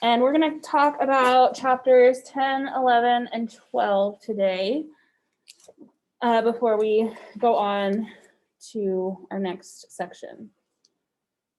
And we're going to talk about chapters 10, 11, and 12 today before we go on to our next section.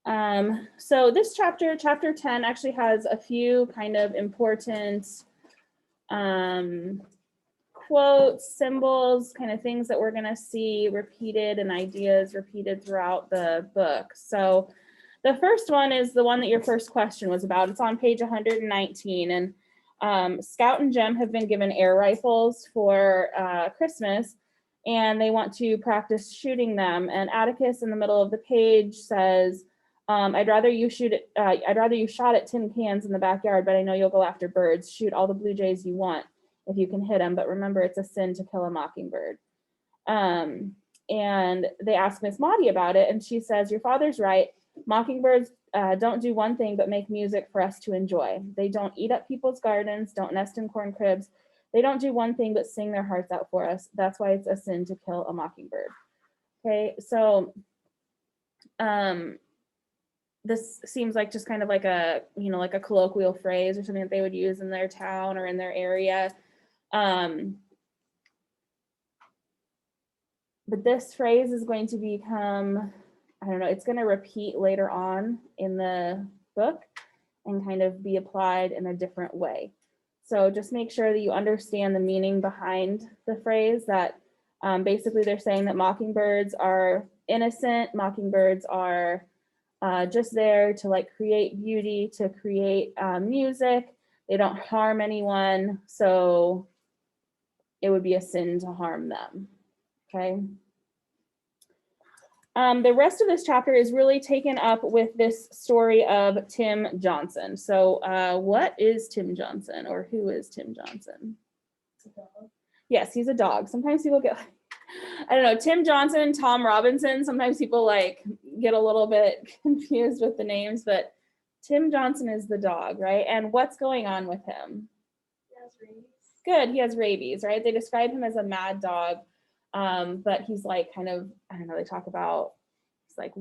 So this chapter 10, actually has a few kind of important quotes, symbols, kind of things that we're going to see repeated and ideas repeated throughout the book. So the first one is the one that your first question was about. It's on page 119. And Scout and Jem have been given air rifles for Christmas, and they want to practice shooting them. And Atticus in the middle of the page says, I'd rather you shot at tin cans in the backyard, but I know you'll go after birds. Shoot all the blue jays you want if you can hit them, but remember it's a sin to kill a mockingbird. And they ask Miss Maudie about it, and she says, your father's right. Mockingbirds don't do one thing but make music for us to enjoy. They don't eat up people's gardens, don't nest in corn cribs. They don't do one thing but sing their hearts out for us. That's why it's a sin to kill a mockingbird. Okay, so this seems like just kind of like a, like a colloquial phrase or something that they would use in their town or in their area. But this phrase is going to become, I don't know, it's going to repeat later on in the book and kind of be applied in a different way. So just make sure that you understand the meaning behind the phrase, that basically they're saying that mockingbirds are innocent, mockingbirds are just there to like create beauty, to create music. They don't harm anyone, so it would be a sin to harm them. Okay. The rest of this chapter is really taken up with this story of Tim Johnson. So what is Tim Johnson, or who is Tim Johnson? It's a dog. Yes, he's a dog. Sometimes people get, I don't know, Tim Johnson, Tom Robinson. Sometimes people like get a little bit confused with the names, but Tim Johnson is the dog, right? And what's going on with him? He has rabies. Good, he has rabies, right? They describe him as a mad dog, but he's like kind of, I don't know, they talk about, he's like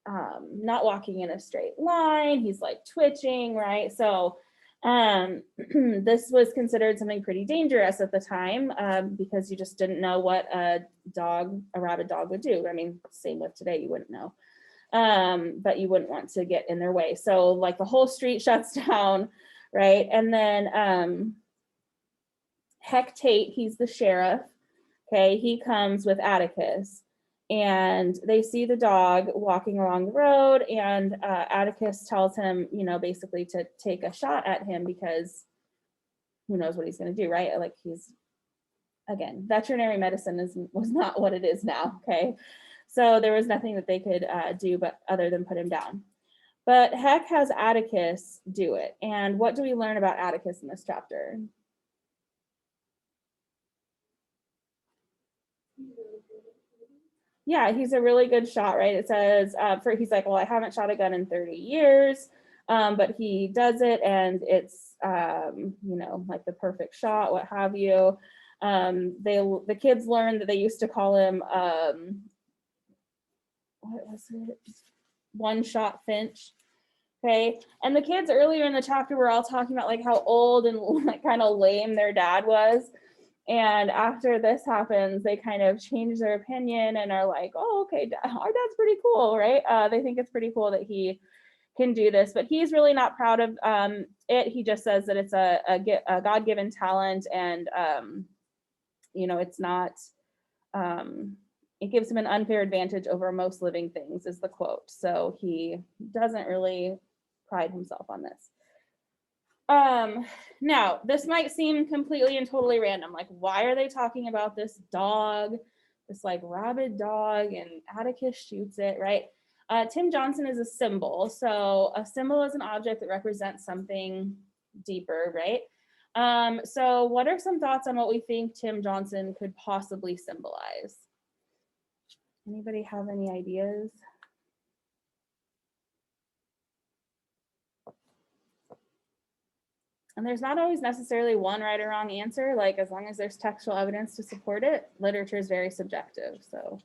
not walking in a straight line. He's like twitching, right? So this was considered something pretty dangerous at the time because you just didn't know what a rabid dog would do. I mean, same with today, you wouldn't know. But you wouldn't want to get in their way. So like the whole street shuts down, right? And then Heck Tate, he's the sheriff. Okay, he comes with Atticus, and they see the dog walking along the road, and Atticus tells him, basically to take a shot at him because who knows what he's going to do, right? Like he's, again, veterinary medicine was not what it is now, okay? So there was nothing that they could do but other than put him down. But Heck has Atticus do it. And what do we learn about Atticus in this chapter? Yeah, he's a really good shot, right? It says, he's like, well, I haven't shot a gun in 30 years, but he does it, and it's, like the perfect shot, what have you. The kids learned that they used to call him, what was it? One-shot Finch. Okay, and the kids earlier in the chapter were all talking about like how old and like kind of lame their dad was. And after this happens, they kind of change their opinion and are like, oh, okay, our dad's pretty cool, right? They think it's pretty cool that he can do this, but he's really not proud of it. He just says that it's a God-given talent, and, it's not, it gives him an unfair advantage over most living things, is the quote. So he doesn't really pride himself on this. Now, this might seem completely and totally random. Like, why are they talking about this dog, this like rabid dog, and Atticus shoots it, right? Tim Johnson is a symbol. So a symbol is an object that represents something deeper, right? So what are some thoughts on what we think Tim Johnson could possibly symbolize? Anybody have any ideas? And there's not always necessarily one right or wrong answer. Like, as long as there's textual evidence to support it, literature is very subjective. So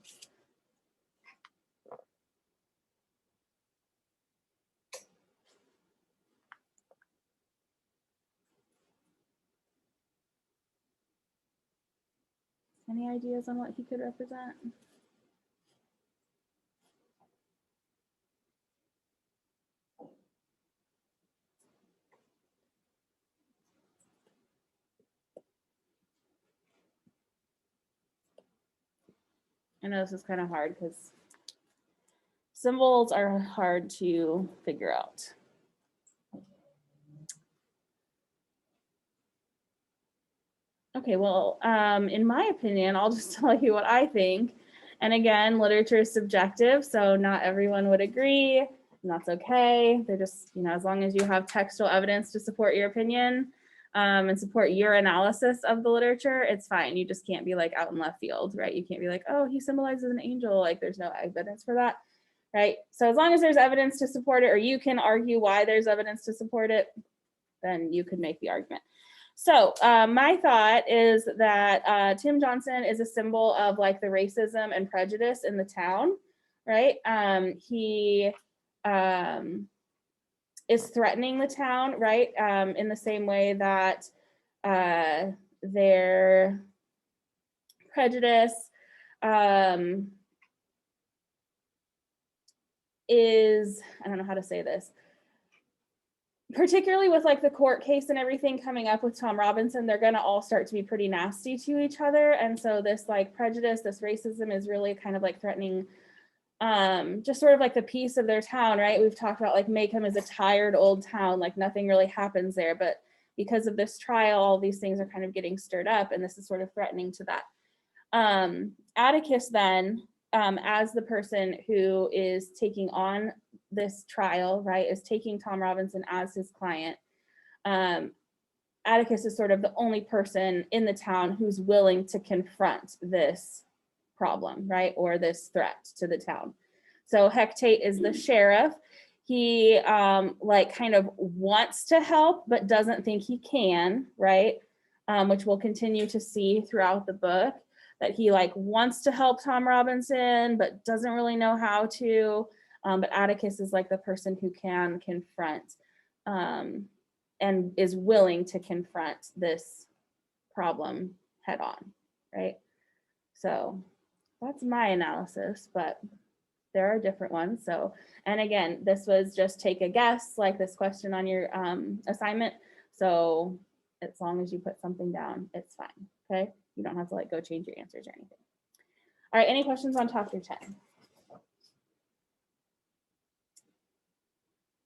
Any ideas on what he could represent? I know this is kind of hard because symbols are hard to figure out. Okay, well, in my opinion, I'll just tell you what I think. And again, literature is subjective, so not everyone would agree, and that's okay. They're just, as long as you have textual evidence to support your opinion and support your analysis of the literature, it's fine. You just can't be like out in left field, right? You can't be like, oh, he symbolizes an angel. Like there's no evidence for that, right? So as long as there's evidence to support it, or you can argue why there's evidence to support it, then you could make the argument. So my thought is that Tim Johnson is a symbol of like the racism and prejudice in the town, right? He is threatening the town, right? In the same way that their prejudice is, I don't know how to say this, particularly with like the court case and everything coming up with Tom Robinson, they're going to all start to be pretty nasty to each other. And so this like prejudice, this racism is really kind of like threatening just sort of like the peace of their town, right? We've talked about like Maycomb is a tired old town, like nothing really happens there. But because of this trial, all these things are kind of getting stirred up, and this is sort of threatening to that. Atticus then, as the person who is taking on this trial, right, is taking Tom Robinson as his client. Atticus is sort of the only person in the town who's willing to confront this problem, right, or this threat to the town. So Heck Tate is the sheriff. He like kind of wants to help, but doesn't think he can, right, which we'll continue to see throughout the book, that he like wants to help Tom Robinson, but doesn't really know how to. But Atticus is like the person who can confront and is willing to confront this problem head on, right? So that's my analysis, but there are different ones. So, and again, this was just take a guess, like this question on your assignment. So as long as you put something down, it's fine, okay? You don't have to like go change your answers or anything. All right, any questions on chapter 10?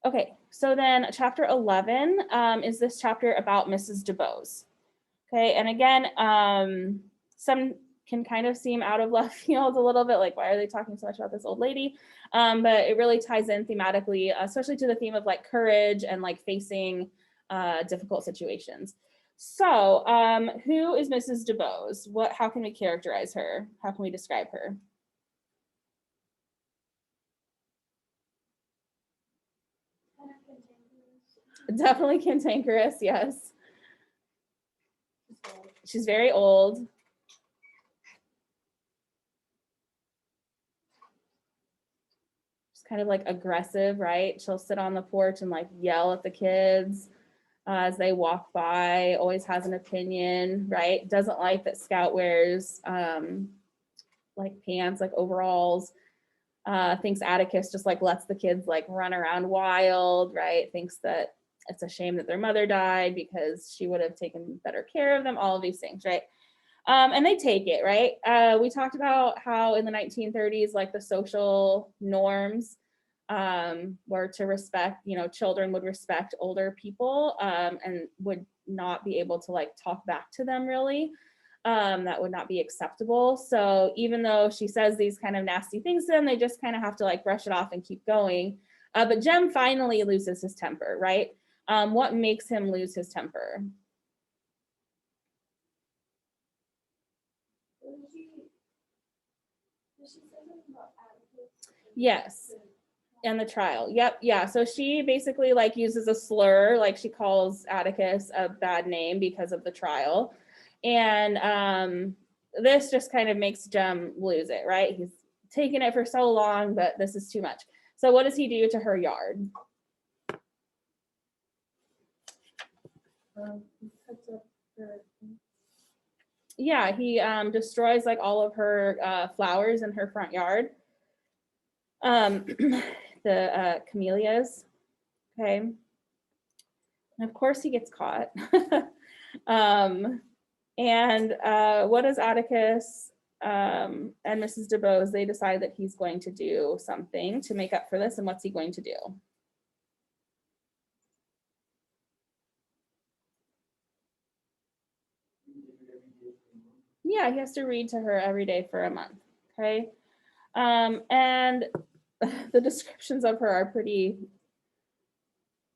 Okay, so then chapter 11 is this chapter about Mrs. DuBose. Okay, and again, some can kind of seem out of left field a little bit, like why are they talking so much about this old lady? But it really ties in thematically, especially to the theme of like courage and like facing difficult situations. So who is Mrs. DuBose? How can we characterize her? How can we describe her? Definitely cantankerous, yes. She's very old. She's kind of like aggressive, right? She'll sit on the porch and like yell at the kids as they walk by, always has an opinion, right? Doesn't like that Scout wears like pants, like overalls. Thinks Atticus just like lets the kids like run around wild, right? Thinks that it's a shame that their mother died because she would have taken better care of them, all of these things, right? And they take it, right? We talked about how in the 1930s, like the social norms were to respect, children would respect older people and would not be able to like talk back to them really. That would not be acceptable. So even though she says these kind of nasty things to them, they just kind of have to like brush it off and keep going. But Jem finally loses his temper, right? What makes him lose his temper? Yes. And the trial. Yep. Yeah. So she basically like uses a slur, like she calls Atticus a bad name because of the trial. And this just kind of makes Jem lose it, right? He's taken it for so long, but this is too much. So what does he do to her yard? He cuts up her. Yeah, he destroys like all of her flowers in her front yard. The camellias. Okay. And of course he gets caught. And what does Atticus and Mrs. DeBose, they decide that he's going to do something to make up for this. And what's he going to do? Yeah, he has to read to her every day for a month. Okay. And the descriptions of her are pretty,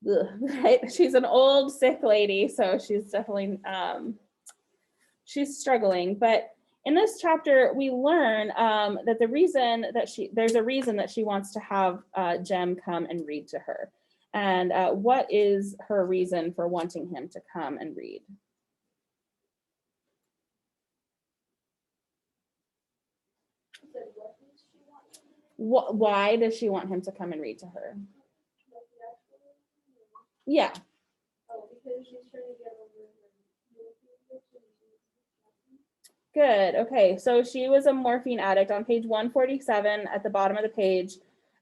right? She's an old, sick lady, so she's definitely, she's struggling. But in this chapter, we learn that there's a reason that she wants to have Jem come and read to her. And what is her reason for wanting him to come and read? Why does she want him to come and read to her? Yeah. Oh, because she's trying to get over her. Good. Okay. So she was a morphine addict. On page 147 at the bottom of the page,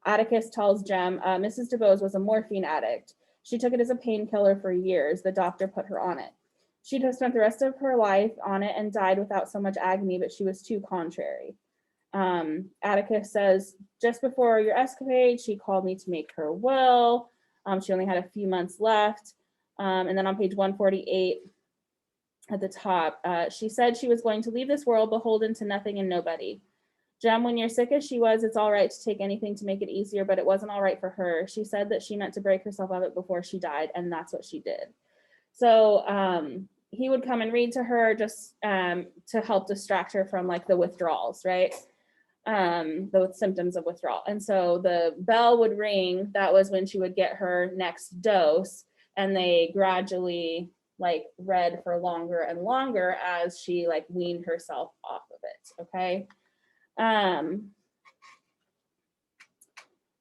Atticus tells Jem, Mrs. DeBose was a morphine addict. She took it as a painkiller for years. The doctor put her on it. She'd have spent the rest of her life on it and died without so much agony, but she was too contrary. Atticus says, just before your escapade, she called me to make her will. She only had a few months left. And then on page 148 at the top, she said she was going to leave this world beholden to nothing and nobody. Jem, when you're sick as she was, it's all right to take anything to make it easier, but it wasn't all right for her. She said that she meant to break herself of it before she died, and that's what she did. So he would come and read to her just to help distract her from like the withdrawals, right? The symptoms of withdrawal. And so the bell would ring. That was when she would get her next dose, and they gradually like read for longer and longer as she like weaned herself off of it. Okay. And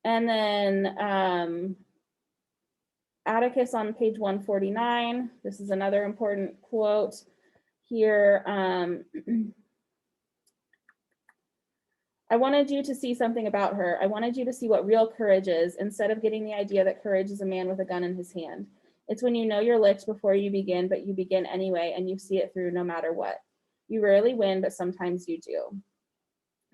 then Atticus on page 149, this is another important quote here. I wanted you to see something about her. I wanted you to see what real courage is, instead of getting the idea that courage is a man with a gun in his hand. It's when you know you're licked before you begin, but you begin anyway, and you see it through no matter what. You rarely win, but sometimes you do.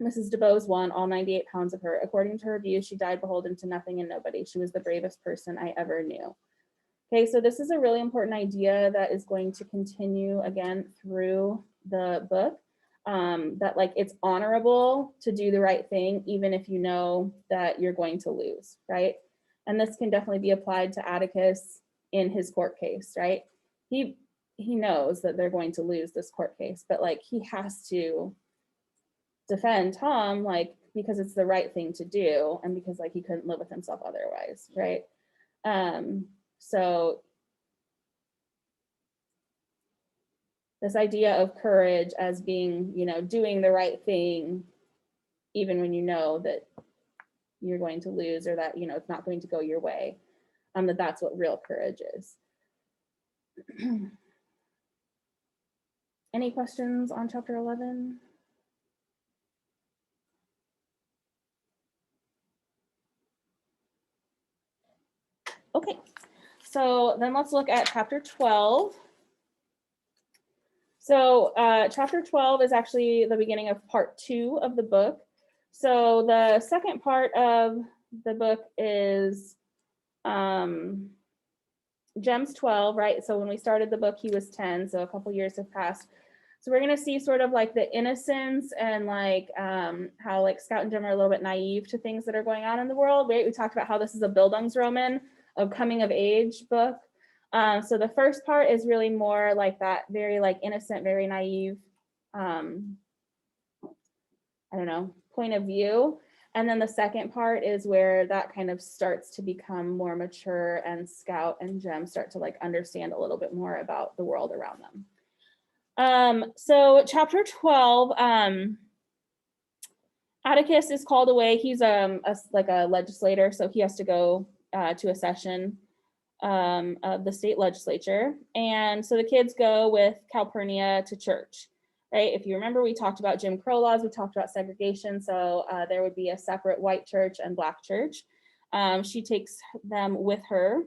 Mrs. DeBose won all 98 pounds of her. According to her views, she died beholden to nothing and nobody. She was the bravest person I ever knew. Okay, so this is a really important idea that is going to continue again through the book. That like it's honorable to do the right thing, even if you know that you're going to lose, right? And this can definitely be applied to Atticus in his court case, right? He knows that they're going to lose this court case, but like he has to defend Tom, like because it's the right thing to do, and because like he couldn't live with himself otherwise, right? So this idea of courage as being, you know, doing the right thing, even when you know that you're going to lose or that, you know, it's not going to go your way, that's what real courage is. Any questions on chapter 11? Okay, so then let's look at chapter 12. So chapter 12 is actually the beginning of part 2 of the book. So the second part of the book is Jem's 12, right? So when we started the book, he was 10, so a couple years have passed. So we're gonna see sort of like the innocence and like how like Scout and Jem are a little bit naive to things that are going on in the world, right? We talked about how this is a Bildungsroman, a coming of age book. So the first part is really more like that very like innocent, very naive, I don't know, point of view. And then the second part is where that kind of starts to become more mature, and Scout and Jem start to like understand a little bit more about the world around them. So chapter 12, Atticus is called away. He's like a legislator, so he has to go to a session of the state legislature. And so the kids go with Calpurnia to church, right? If you remember, we talked about Jim Crow laws, we talked about segregation, so there would be a separate white church and black church. She takes them with her.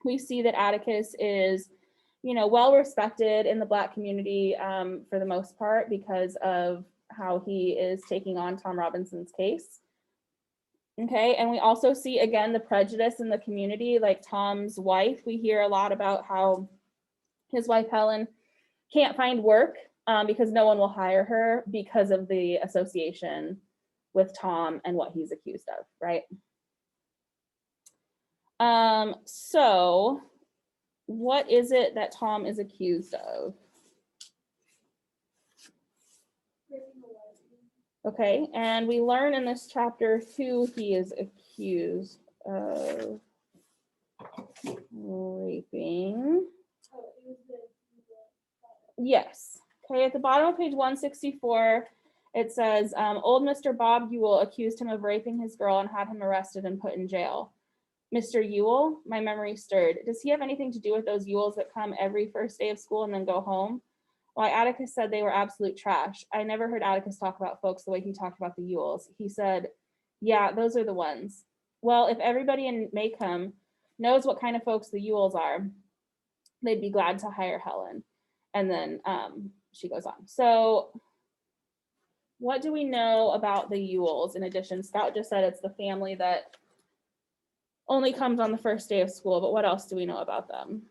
We see that Atticus is, well respected in the Black community for the most part because of how he is taking on Tom Robinson's case. Okay, and we also see again the prejudice in the community, like Tom's wife. We hear a lot about how his wife Helen can't find work because no one will hire her because of the association with Tom and what he's accused of, right? So what is it that Tom is accused of? Okay, and we learn in this chapter who he is accused of raping. Yes. Okay, at the bottom of page 164, it says, old Mr. Bob Ewell accused him of raping his girl and had him arrested and put in jail. Mr. Ewell, my memory stirred. Does he have anything to do with those Ewells that come every first day of school and then go home? Why, Atticus said they were absolute trash. I never heard Atticus talk about folks the way he talked about the Ewells. He said, yeah, those are the ones. Well, if everybody in Maycomb knows what kind of folks the Ewells are, they'd be glad to hire Helen. And then she goes on. So what do we know about the Ewells in addition? Scout just said it's the family that only comes on the first day of school, but what else do we know about them?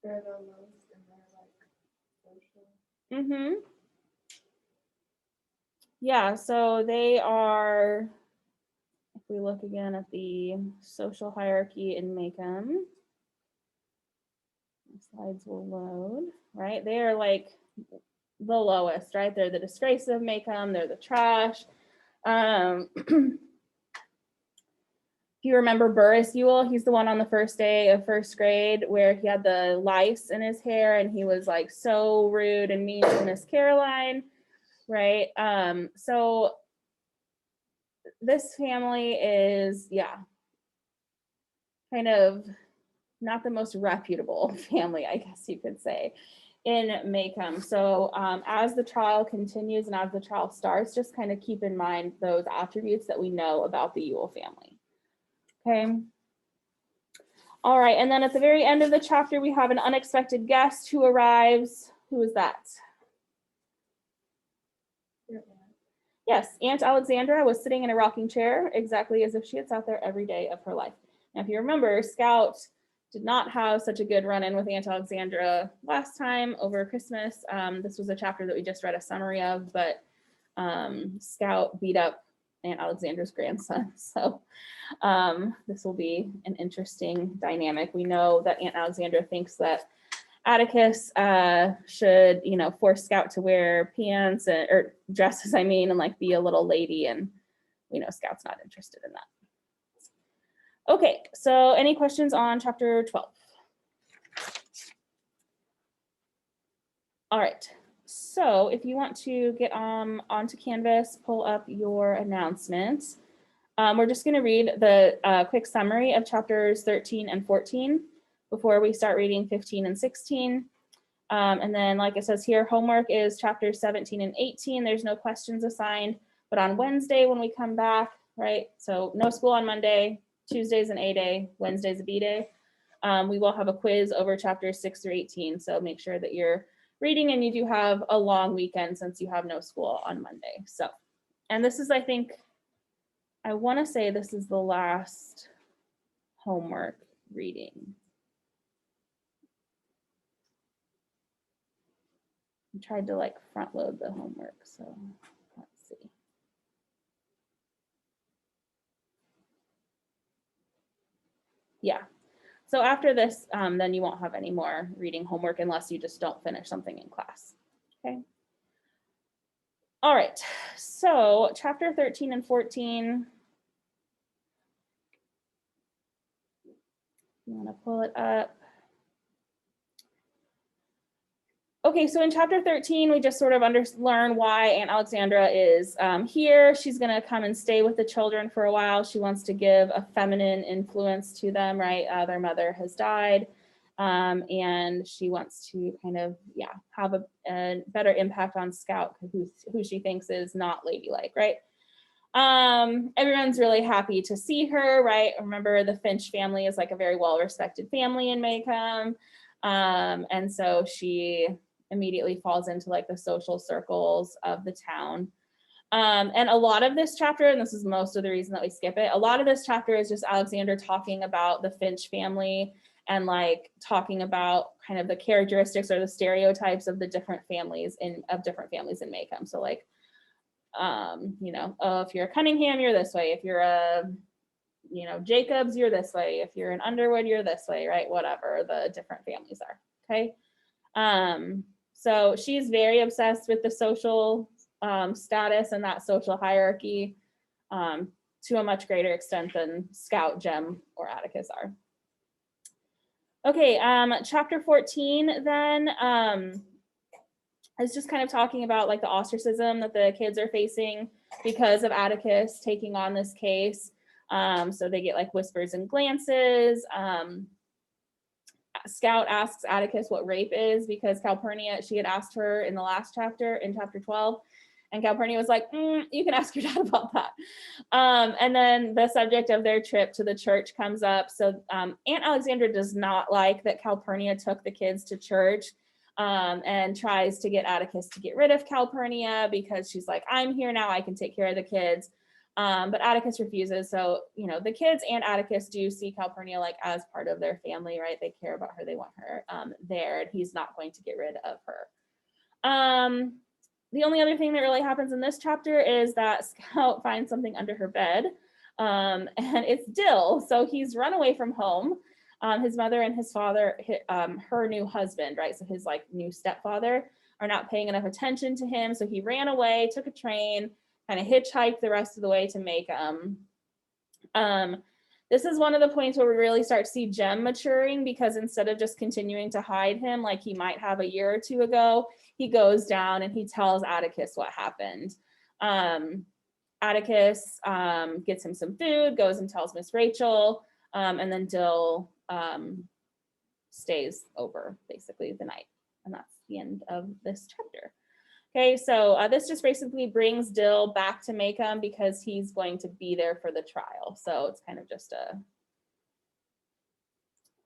They're the lowest and they're like social. Mm-hmm. Yeah, so they are, if we look again at the social hierarchy in Maycomb, slides will load, right? They are like the lowest, right? They're the disgrace of Maycomb, they're the trash. If you remember Burris Ewell, he's the one on the first day of first grade where he had the lice in his hair and he was like so rude and mean to Miss Caroline, right? So this family is, yeah, kind of not the most reputable family, I guess you could say, in Maycomb. So as the trial continues and as the trial starts, just kind of keep in mind those attributes that we know about the Ewell family. Okay. All right, and then at the very end of the chapter, we have an unexpected guest who arrives. Who is that? Yes, Aunt Alexandra was sitting in a rocking chair, exactly as if she had sat there every day of her life. Now, if you remember, Scout did not have such a good run-in with Aunt Alexandra last time over Christmas. This was a chapter that we just read a summary of, but Scout beat up Aunt Alexandra's grandson. So this will be an interesting dynamic. We know that Aunt Alexandra thinks that Atticus should, force Scout to wear pants or dresses, and like be a little lady. And we know Scout's not interested in that. Okay, so any questions on chapter 12? All right, so if you want to get onto Canvas, pull up your announcements. We're just going to read the quick summary of chapters 13 and 14 before we start reading 15 and 16. And then, like it says here, homework is chapters 17 and 18. There's no questions assigned, but on Wednesday when we come back, right? So no school on Monday, Tuesday's an A day, Wednesday's a B day. We will have a quiz over chapters 6 through 18. So make sure that you're reading and you do have a long weekend since you have no school on Monday. So, and this is, I want to say this is the last homework reading. I tried to front load the homework, so let's see. Yeah, so after this, then you won't have any more reading homework unless you just don't finish something in class, okay? All right, so chapter 13 and 14. You wanna pull it up? Okay, so in chapter 13, we just sort of learn why Aunt Alexandra is here. She's going to come and stay with the children for a while. She wants to give a feminine influence to them, right? Their mother has died, and she wants to kind of, have a better impact on Scout, who she thinks is not ladylike, right? Everyone's really happy to see her, right? Remember, the Finch family is like a very well-respected family in Maycomb. And so she immediately falls into like the social circles of the town. And a lot of this chapter, and this is most of the reason that we skip it, a lot of this chapter is just Alexander talking about the Finch family and like talking about kind of the characteristics or the stereotypes of the different families in Maycomb. So like, if you're a Cunningham, you're this way. If you're a, Jacobs, you're this way. If you're an Underwood, you're this way, right? Whatever the different families are, okay? So she's very obsessed with the social status and that social hierarchy to a much greater extent than Scout, Jem, or Atticus are. Okay, chapter 14 then is just kind of talking about like the ostracism that the kids are facing because of Atticus taking on this case. So they get like whispers and glances. Scout asks Atticus what rape is because Calpurnia, she had asked her in the last chapter, in chapter 12, and Calpurnia was like, you can ask your dad about that. And then the subject of their trip to the church comes up. So Aunt Alexandra does not like that Calpurnia took the kids to church and tries to get Atticus to get rid of Calpurnia because she's like, I'm here now, I can take care of the kids. But Atticus refuses. So, the kids and Atticus do see Calpurnia like as part of their family, right? They care about her. They want her there, and he's not going to get rid of her. The only other thing that really happens in this chapter is that Scout finds something under her bed, and it's Dill. So he's run away from home. His mother and his father, her new husband, right? So his like new stepfather are not paying enough attention to him. So he ran away, took a train, kind of hitchhiked the rest of the way to Maycomb. This is one of the points where we really start to see Jem maturing because instead of just continuing to hide him like he might have a year or two ago, he goes down and he tells Atticus what happened. Atticus gets him some food, goes and tells Miss Rachel, and then Dill stays over basically the night. And that's the end of this chapter. Okay, so this just basically brings Dill back to Maycomb because he's going to be there for the trial. So it's kind of just a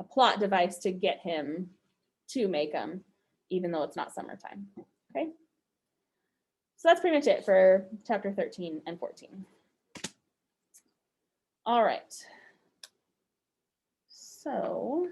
plot device to get him to Maycomb, even though it's not summertime. Okay, so that's pretty much it for chapter 13 and 14. All right. So